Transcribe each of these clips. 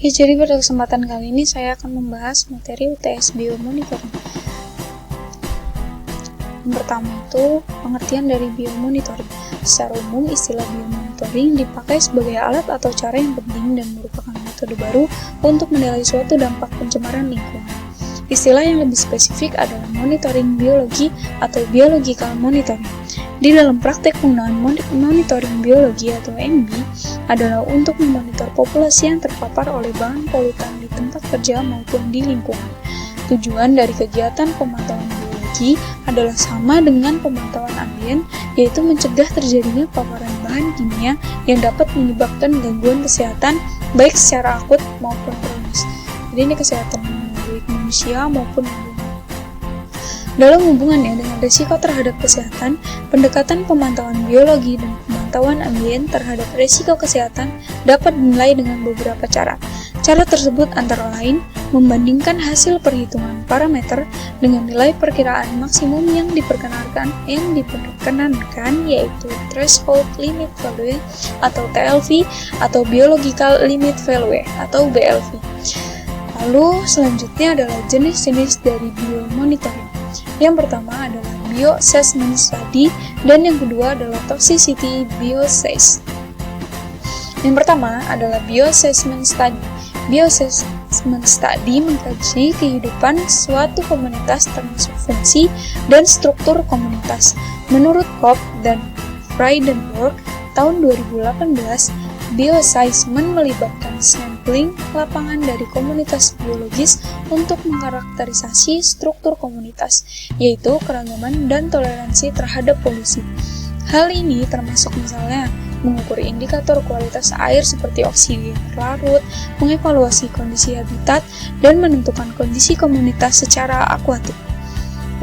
Oke, jadi pada kesempatan kali ini saya akan membahas materi UTS Biomonitoring. Yang pertama itu pengertian dari biomonitoring. Secara umum, istilah biomonitoring dipakai sebagai alat atau cara yang penting dan merupakan metode baru untuk menilai suatu dampak pencemaran lingkungan. Istilah yang lebih spesifik adalah monitoring biologi atau biological monitoring. Di dalam praktek penggunaan monitoring biologi atau MB adalah untuk memonitor populasi yang terpapar oleh bahan polutan di tempat kerja maupun di lingkungan. Tujuan dari kegiatan pemantauan biologi adalah sama dengan pemantauan ambien, yaitu mencegah terjadinya paparan bahan kimia yang dapat menyebabkan gangguan kesehatan baik secara akut maupun kronis. Jadi ini kesehatan baik manusia maupun lingkungan. Dalam hubungannya dengan risiko terhadap kesehatan, pendekatan pemantauan biologi dan pemantauan ambien terhadap risiko kesehatan dapat dinilai dengan beberapa cara. Cara tersebut antara lain membandingkan hasil perhitungan parameter dengan nilai perkiraan maksimum yang diperkenankan yaitu threshold limit value atau TLV atau biological limit value atau BLV. Lalu selanjutnya adalah jenis-jenis dari biomonitoring. Yang pertama adalah bioassessment study dan yang kedua adalah toxicity bioassess. Yang pertama adalah bioassessment study. Bioassessment study mengkaji kehidupan suatu komunitas termasuk fungsi dan struktur komunitas. Menurut Kopp dan Frydenberg tahun 2018, bioassessment melibatkan sampling lapangan dari komunitas biologis untuk mengkarakterisasi struktur komunitas, yaitu keragaman dan toleransi terhadap polusi. Hal ini termasuk misalnya mengukur indikator kualitas air seperti oksigen larut, mengevaluasi kondisi habitat, dan menentukan kondisi komunitas secara akuatik.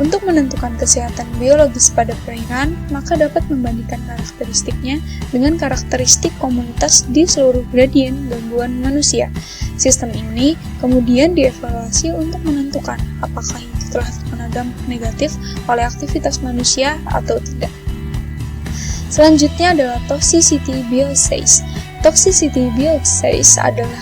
Untuk menentukan kesehatan biologis pada perairan, maka dapat membandingkan karakteristiknya dengan karakteristik komunitas di seluruh gradien gangguan manusia. Sistem ini kemudian dievaluasi untuk menentukan apakah itu telah terkena dampak negatif oleh aktivitas manusia atau tidak. Selanjutnya adalah toxicity bioassess. Toxicity bioassess adalah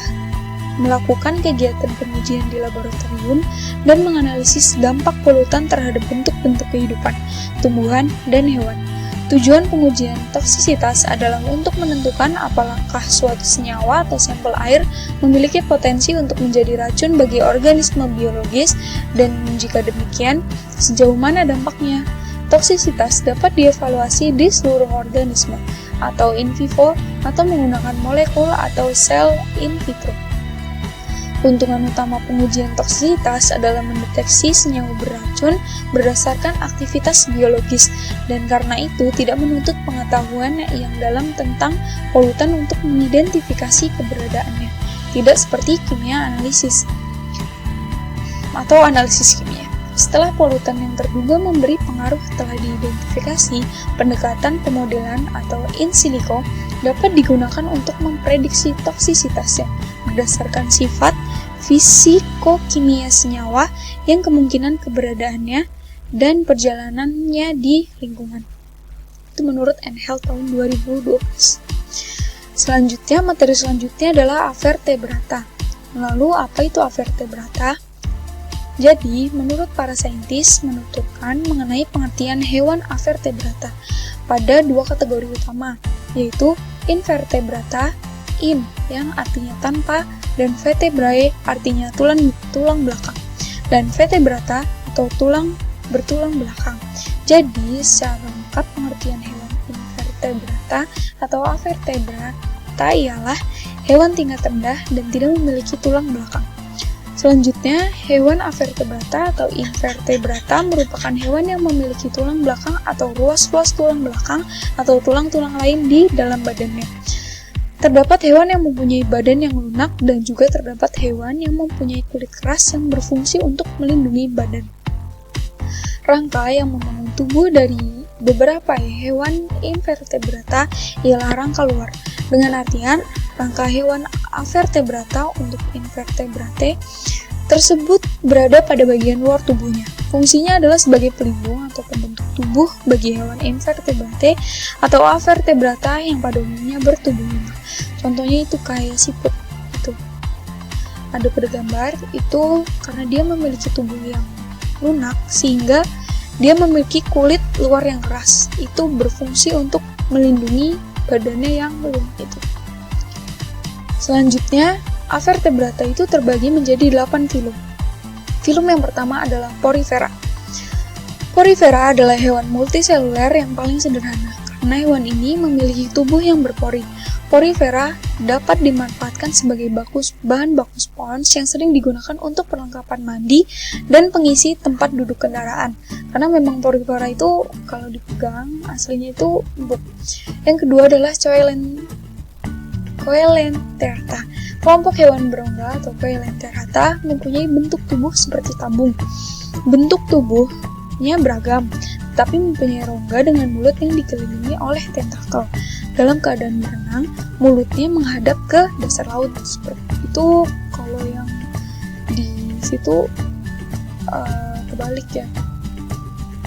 melakukan kegiatan pengujian di laboratorium dan menganalisis dampak polutan terhadap bentuk-bentuk kehidupan, tumbuhan, dan hewan. Tujuan pengujian toksisitas adalah untuk menentukan apakah suatu senyawa atau sampel air memiliki potensi untuk menjadi racun bagi organisme biologis dan jika demikian, sejauh mana dampaknya. Toksisitas dapat dievaluasi di seluruh organisme, atau in vivo, atau menggunakan molekul atau sel in vitro. Keuntungan utama pengujian toksisitas adalah mendeteksi senyawa beracun berdasarkan aktivitas biologis dan karena itu tidak menuntut pengetahuan yang dalam tentang polutan untuk mengidentifikasi keberadaannya. Tidak seperti kimia analisis atau analisis kimia. Setelah polutan yang terduga memberi pengaruh telah diidentifikasi, pendekatan pemodelan atau in silico dapat digunakan untuk memprediksi toksisitasnya berdasarkan sifat fisiko-kimia senyawa yang kemungkinan keberadaannya dan perjalanannya di lingkungan. Itu menurut NHELT tahun 2012. Materi selanjutnya adalah avertebrata. Lalu, apa itu avertebrata? Jadi, menurut para saintis menuturkan mengenai pengertian hewan avertebrata pada dua kategori utama, yaitu invertebrata, in yang artinya tanpa, dan vertebrae artinya tulang belakang, dan vertebrata atau tulang bertulang belakang. Jadi, secara lengkap pengertian hewan invertebrata atau avertebrata ialah hewan tingkat rendah dan tidak memiliki tulang belakang. Selanjutnya, hewan avertebrata atau invertebrata merupakan hewan yang memiliki tulang belakang atau ruas-ruas tulang belakang atau tulang-tulang lain di dalam badannya. Terdapat hewan yang mempunyai badan yang lunak dan juga terdapat hewan yang mempunyai kulit keras yang berfungsi untuk melindungi badan. Rangka yang membangun tubuh dari beberapa hewan invertebrata ialah rangka luar, dengan artian rangka hewan avertebrata untuk invertebrate tersebut berada pada bagian luar tubuhnya. Fungsinya adalah sebagai pelindung atau pembentuk tubuh bagi hewan invertebrate atau avertebrata yang pada umumnya bertubuh lunak. Contohnya itu kayak siput. Itu. ada pada gambar itu karena dia memiliki tubuh yang lunak sehingga dia memiliki kulit luar yang keras. Itu berfungsi untuk melindungi badannya yang lunak itu. Selanjutnya, Avertebrata itu terbagi menjadi 8 filum. Filum yang pertama adalah Porifera. Porifera adalah hewan multiseluler yang paling sederhana karena hewan ini memiliki tubuh yang berpori. Porifera dapat dimanfaatkan sebagai bahan baku spons yang sering digunakan untuk perlengkapan mandi dan pengisi tempat duduk kendaraan. Karena memang porifera itu kalau dipegang aslinya itu empuk. Yang kedua adalah Coelenterata. Kelompok hewan berongga atau Coelenterata mempunyai bentuk tubuh seperti tabung. Bentuk tubuhnya beragam, tapi mempunyai rongga dengan mulut yang dikelilingi oleh tentakel. Dalam keadaan berenang, mulutnya menghadap ke dasar laut. Seperti itu kalau yang di situ kebalik ya.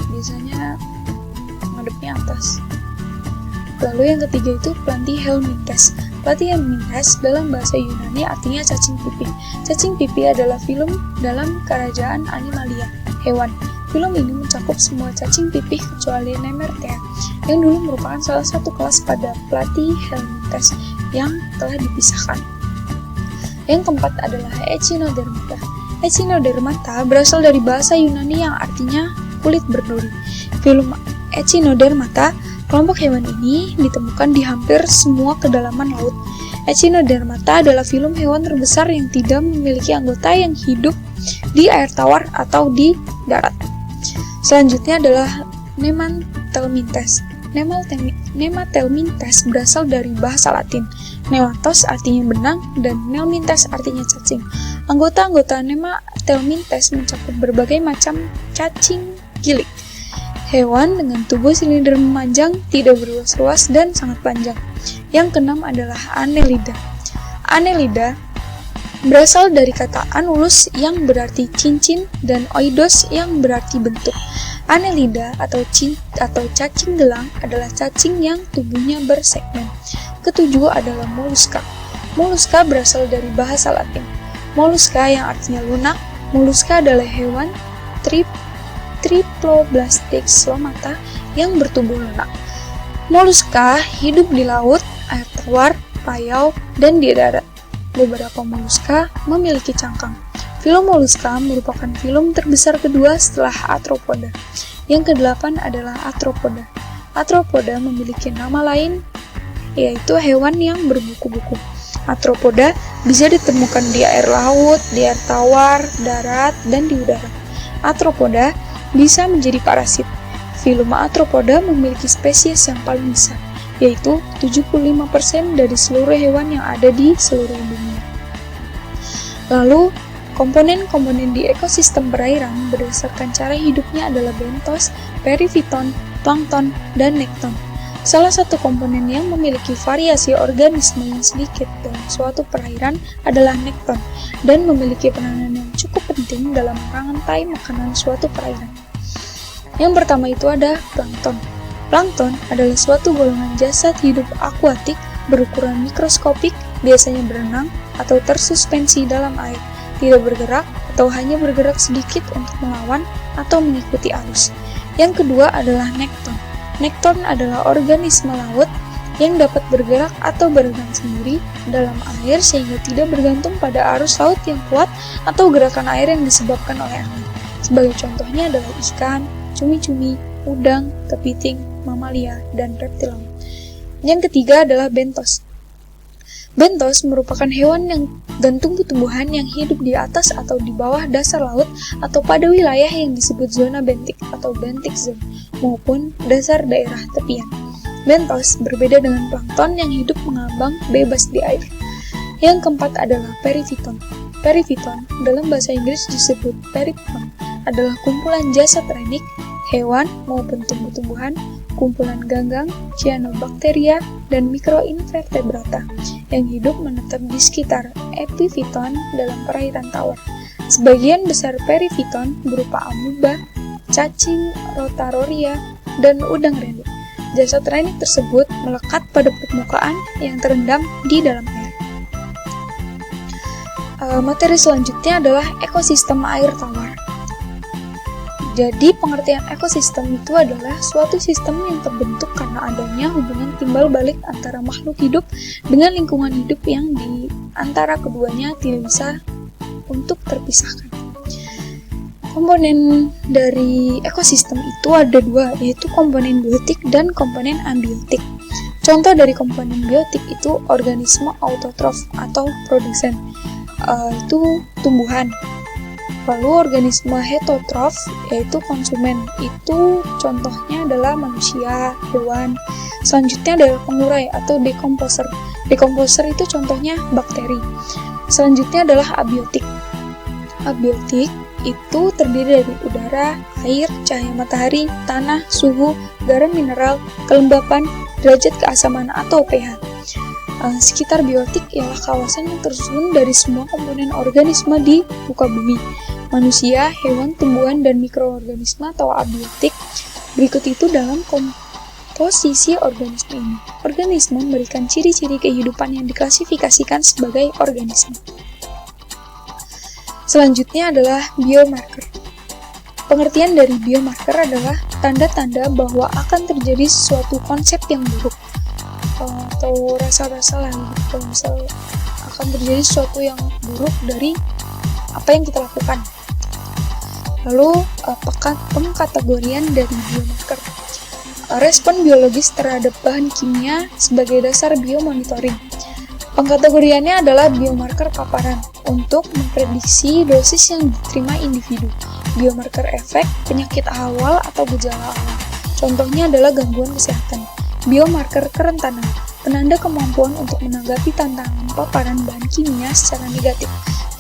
Biasanya menghadapnya atas. Lalu yang ketiga itu Platyhelminthes. Platyhelminthes dalam bahasa Yunani artinya cacing pipih. Cacing pipih adalah filum dalam kerajaan Animalia, hewan. Filum ini mencakup semua cacing pipih kecuali Nemertea, yang dulu merupakan salah satu kelas pada Platyhelminthes yang telah dipisahkan. Yang keempat adalah Echinodermata. Echinodermata berasal dari bahasa Yunani yang artinya kulit berduri. Filum Echinodermata, kelompok hewan ini ditemukan di hampir semua kedalaman laut. Echinodermata adalah filum hewan terbesar yang tidak memiliki anggota yang hidup di air tawar atau di darat. Selanjutnya adalah Nematelminthes. Nematelminthes berasal dari bahasa Latin. Nematos artinya benang dan Nelminthes artinya cacing. Anggota-anggota Nematelminthes mencakup berbagai macam cacing gilik. Hewan dengan tubuh silinder memanjang, tidak berluas-luas dan sangat panjang. Yang keenam adalah Annelida. Annelida berasal dari kata annulus yang berarti cincin dan oidos yang berarti bentuk. Annelida atau cacing gelang adalah cacing yang tubuhnya bersegmen. Ketujuh adalah Mollusca. Mollusca berasal dari bahasa Latin. Mollusca yang artinya lunak. Mollusca adalah hewan Triploblastic Slomata yang bertubuh lunak. Mollusca hidup di laut, air tawar, payau, dan di darat. Beberapa mollusca memiliki cangkang. Filum Mollusca merupakan filum terbesar kedua setelah Arthropoda. Yang kedelapan adalah Arthropoda. Arthropoda memiliki nama lain, yaitu hewan yang berbuku-buku. Arthropoda bisa ditemukan di air laut, di air tawar, darat, dan di udara. Arthropoda bisa menjadi parasit. Filum Arthropoda memiliki spesies yang paling besar, yaitu 75% dari seluruh hewan yang ada di seluruh dunia. Lalu, komponen-komponen di ekosistem perairan berdasarkan cara hidupnya adalah bentos, perifiton, plankton, dan nekton. Salah satu komponen yang memiliki variasi organisme yang sedikit dalam suatu perairan adalah nekton dan memiliki peranan yang cukup penting dalam rantai makanan suatu perairan. Yang pertama itu ada plankton. Plankton adalah suatu golongan jasad hidup akuatik berukuran mikroskopik, biasanya berenang atau tersuspensi dalam air, tidak bergerak atau hanya bergerak sedikit untuk melawan atau mengikuti arus. Yang kedua adalah nekton. Nekton adalah organisme laut yang dapat bergerak atau berenang sendiri dalam air sehingga tidak bergantung pada arus laut yang kuat atau gerakan air yang disebabkan oleh angin. Sebagai contohnya adalah ikan, cumi-cumi, udang, kepiting, mamalia, dan reptil laut. Yang ketiga adalah bentos. Bentos merupakan hewan dan tumbuh-tumbuhan yang hidup di atas atau di bawah dasar laut atau pada wilayah yang disebut zona bentik atau bentic zone maupun dasar daerah tepian. Bentos berbeda dengan plankton yang hidup mengambang bebas di air. Yang keempat adalah perifiton. Perifiton dalam bahasa Inggris disebut peripton adalah kumpulan jasad renik, hewan maupun tumbuh-tumbuhan, kumpulan ganggang, cyanobacteria, dan mikroinvertebrata yang hidup menetap di sekitar epifiton dalam perairan tawar. Sebagian besar perifiton berupa amuba, cacing, rotaroria, dan udang renik. Jasad renik tersebut melekat pada permukaan yang terendam di dalam air. Materi selanjutnya adalah ekosistem air tawar. Jadi, pengertian ekosistem itu adalah suatu sistem yang terbentuk karena adanya hubungan timbal balik antara makhluk hidup dengan lingkungan hidup yang di antara keduanya tidak bisa untuk terpisahkan. Komponen dari ekosistem itu ada dua, yaitu komponen biotik dan komponen abiotik. Contoh dari komponen biotik itu organisme autotrof atau produsen, itu tumbuhan. Lalu organisme heterotrof yaitu konsumen, itu contohnya adalah manusia, hewan. Selanjutnya adalah pengurai atau decomposer. Decomposer itu contohnya bakteri. Selanjutnya adalah abiotik. Abiotik itu terdiri dari udara, air, cahaya matahari, tanah, suhu, garam mineral, kelembapan, derajat keasaman atau pH. Sekitar biotik ialah kawasan yang tersusun dari semua komponen organisme di muka bumi. Manusia, hewan, tumbuhan, dan mikroorganisme atau abiotik. Berikut itu dalam komposisi organisme ini. Organisme memberikan ciri-ciri kehidupan yang diklasifikasikan sebagai organisme. Selanjutnya adalah biomarker. Pengertian dari biomarker adalah tanda-tanda bahwa akan terjadi suatu konsep yang buruk atau rasa-rasa lah, kalau misal akan terjadi sesuatu yang buruk dari apa yang kita lakukan. Lalu pengkategorian dari biomarker. Respon biologis terhadap bahan kimia sebagai dasar biomonitoring. Pengkategoriannya adalah biomarker paparan untuk memprediksi dosis yang diterima individu. Biomarker efek, penyakit awal atau gejala awal. Contohnya adalah gangguan kesehatan. Biomarker kerentanan, penanda kemampuan untuk menanggapi tantangan paparan bahan kimia secara negatif.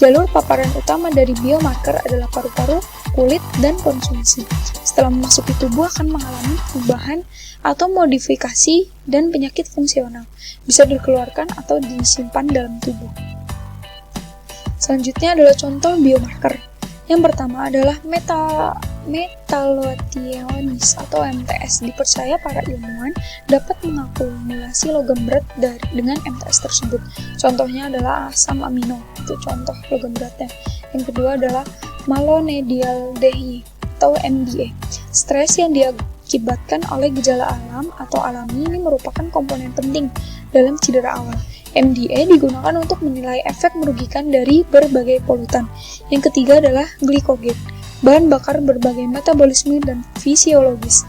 Jalur paparan utama dari biomarker adalah paru-paru, kulit, dan konsumsi. Setelah memasuki tubuh akan mengalami perubahan atau modifikasi dan penyakit fungsional. Bisa dikeluarkan atau disimpan dalam tubuh. Selanjutnya adalah contoh biomarker. Yang pertama adalah metallothionis atau MTS. Dipercaya para ilmuwan dapat mengakumulasi logam berat dengan MTS tersebut. Contohnya adalah asam amino, itu contoh logam beratnya. Yang kedua adalah malonedialdehyde atau MDA. Stres yang diakibatkan oleh gejala alam atau alami ini merupakan komponen penting dalam cedera awal. MDA digunakan untuk menilai efek merugikan dari berbagai polutan. Yang ketiga adalah glikogen, bahan bakar berbagai metabolisme dan fisiologis.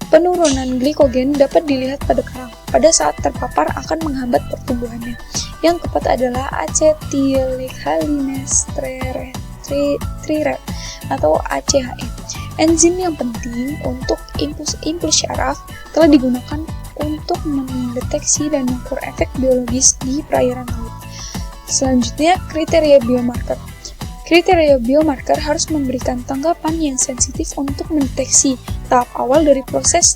Penurunan glikogen dapat dilihat pada kerang. Pada saat terpapar akan menghambat pertumbuhannya. Yang keempat adalah acetylcholinase trirete atau ACHE. Enzim yang penting untuk impuls syaraf telah digunakan untuk mendeteksi dan mengukur efek biologis di perairan laut. Selanjutnya, kriteria biomarker. Kriteria biomarker harus memberikan tanggapan yang sensitif untuk mendeteksi tahap awal dari proses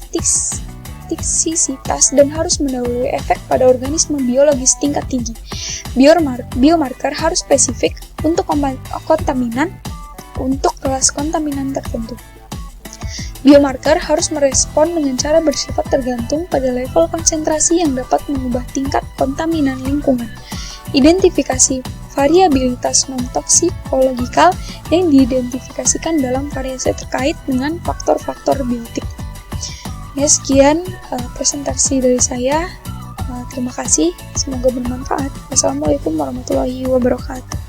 toksisitas dan harus mendahului efek pada organisme biologis tingkat tinggi. Biomarker harus spesifik untuk kontaminan untuk kelas kontaminan tertentu. Biomarker harus merespon dengan cara bersifat tergantung pada level konsentrasi yang dapat mengubah tingkat kontaminan lingkungan. Identifikasi variabilitas non-toksikologikal yang diidentifikasikan dalam variasi terkait dengan faktor-faktor biotik. Ya, sekian presentasi dari saya. Terima kasih, semoga bermanfaat. Wassalamualaikum warahmatullahi wabarakatuh.